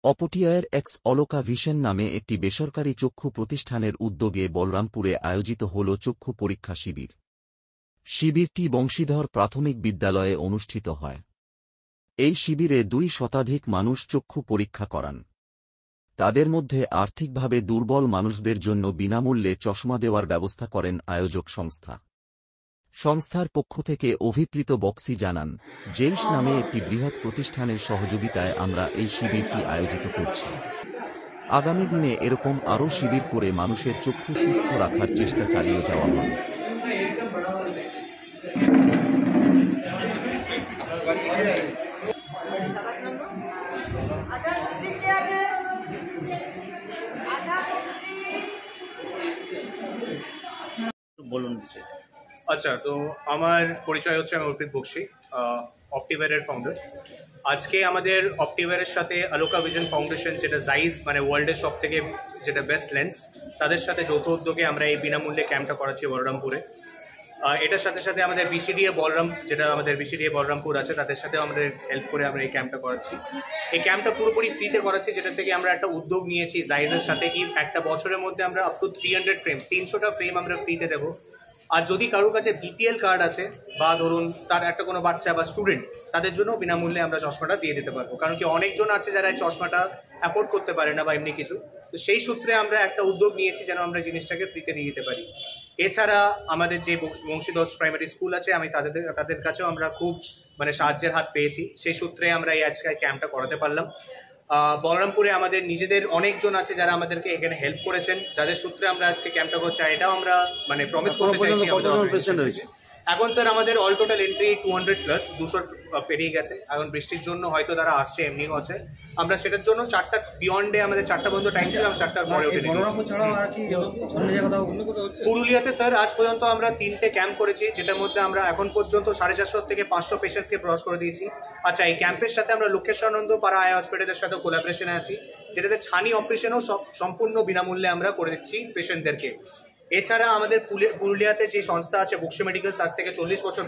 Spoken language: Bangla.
অপটিয়ার এক্স অলোকা ভিশন নামে একটি বেসরকারি চক্ষু প্রতিষ্ঠানের উদ্যোগে বলরামপুরে আয়োজিত হল চক্ষু পরীক্ষা শিবির। শিবিরটি বংশীধর প্রাথমিক বিদ্যালয়ে অনুষ্ঠিত হয়। এই শিবিরে ২ শতাধিক মানুষ চক্ষু পরীক্ষা করান। তাদের মধ্যে আর্থিকভাবে দুর্বল মানুষদের জন্য বিনামূল্যে চশমা দেওয়ার ব্যবস্থা করেন আয়োজক সংস্থা। সংস্থার পক্ষ থেকে অভিপ্রীত বক্সি জানান, জেইশ নামে একটি বৃহৎ প্রতিষ্ঠানের সহযোগিতায় আমরা এই শিবিরটি আয়োজিত করছি। আগামী দিনে এরকম আরও শিবির করে মানুষের চক্ষু সুস্থ রাখার চেষ্টা চালিয়ে যাওয়া হবে। আচ্ছা, তো আমার পরিচয় হচ্ছে আমি অর্পিত বক্সি, অপটিওয়ারের ফাউন্ডার। আজকে আমাদের অপটিওয়ারের সাথে আলোকা ভিশন ফাউন্ডেশন, যেটা জাইজ মানে ওয়ার্ল্ডের সব থেকে যেটা বেস্ট লেন্স, তাদের সাথে যৌথ উদ্যোগে আমরা এই বিনামূল্যে ক্যাম্পটা করাচ্ছি বলরামপুরে। এটার সাথে সাথে আমাদের বিসিডিএ বলরাম, যেটা আমাদের বিসিডিএ বলরামপুর আছে, তাদের সাথেও আমাদের হেল্প করে আমরা এই ক্যাম্পটা করাচ্ছি। এই ক্যাম্পটা পুরোপুরি ফ্রিতে করাচ্ছি, যেটা থেকে আমরা একটা উদ্যোগ নিয়েছি জাইজের সাথে কি একটা বছরের মধ্যে আমরা আপ টু 300 ফ্রেম, 300টা ফ্রেম আমরা ফ্রিতে দেবো। আর যদি কারোর কাছে বিপিএল কার্ড আছে বা ধরুন তার একটা কোনো বাচ্চা বা স্টুডেন্ট, তাদের জন্য বিনামূল্যে আমরা চশমাটা দিয়ে দিতে পারবো। কারণ কি অনেকজন আছে যারা এই চশমাটা অ্যাফোর্ড করতে পারে না বা এমনি কিছু, তো সেই সূত্রে আমরা একটা উদ্যোগ নিয়েছি যেন আমরা জিনিসটাকে ফ্রিতে দিয়ে দিতে পারি। এছাড়া আমাদের যে বংশীধর প্রাইমারি স্কুল আছে, আমি তাদের কাছেও আমরা খুব মানে সাহায্যের হাত পেয়েছি। সেই সূত্রে আমরা এই আজকে ক্যাম্পটা করাতে পারলাম। বলরামপুরে আমাদের নিজেদের অনেকজন আছে যারা আমাদেরকে এখানে হেল্প করেছেন, যাদের সূত্রে আমরা আজকে ক্যাম্পটা করছি। এটাও আমরা মানে প্রমিস করতে চাইছি। এখন স্যার আমাদের অল টোটাল এন্ট্রি 200+, 200 পেরিয়ে গেছে। এখন বৃষ্টির জন্য হয়তো তারা আসছে, এমনিও আছে। আমরা সেটার জন্য 4টা বিয়ন্ডে আমাদের 4টা পর্যন্ত টাইম ছিল, 4টার পরে পুরুলিয়াতে স্যার আজ পর্যন্ত আমরা 3টে ক্যাম্প করেছি, যেটার মধ্যে আমরা এখন পর্যন্ত 450 থেকে 500 পেশেন্টসকে ক্রস করে দিয়েছি। আচ্ছা, এই ক্যাম্পের সাথে আমরা লোকেশানন্দ পাড়া আই হসপিটালের সাথে কোলাবোরেশনে আছি, যেটাতে ছানি অপারেশনও সম্পূর্ণ বিনামূল্যে আমরা করে দিচ্ছি পেশেন্টদেরকে। এছাড়া আমাদের পুরুলিয়াতে যে সংস্থা আছে বক্সি মেডিকেলস, আজ থেকে 40 বছর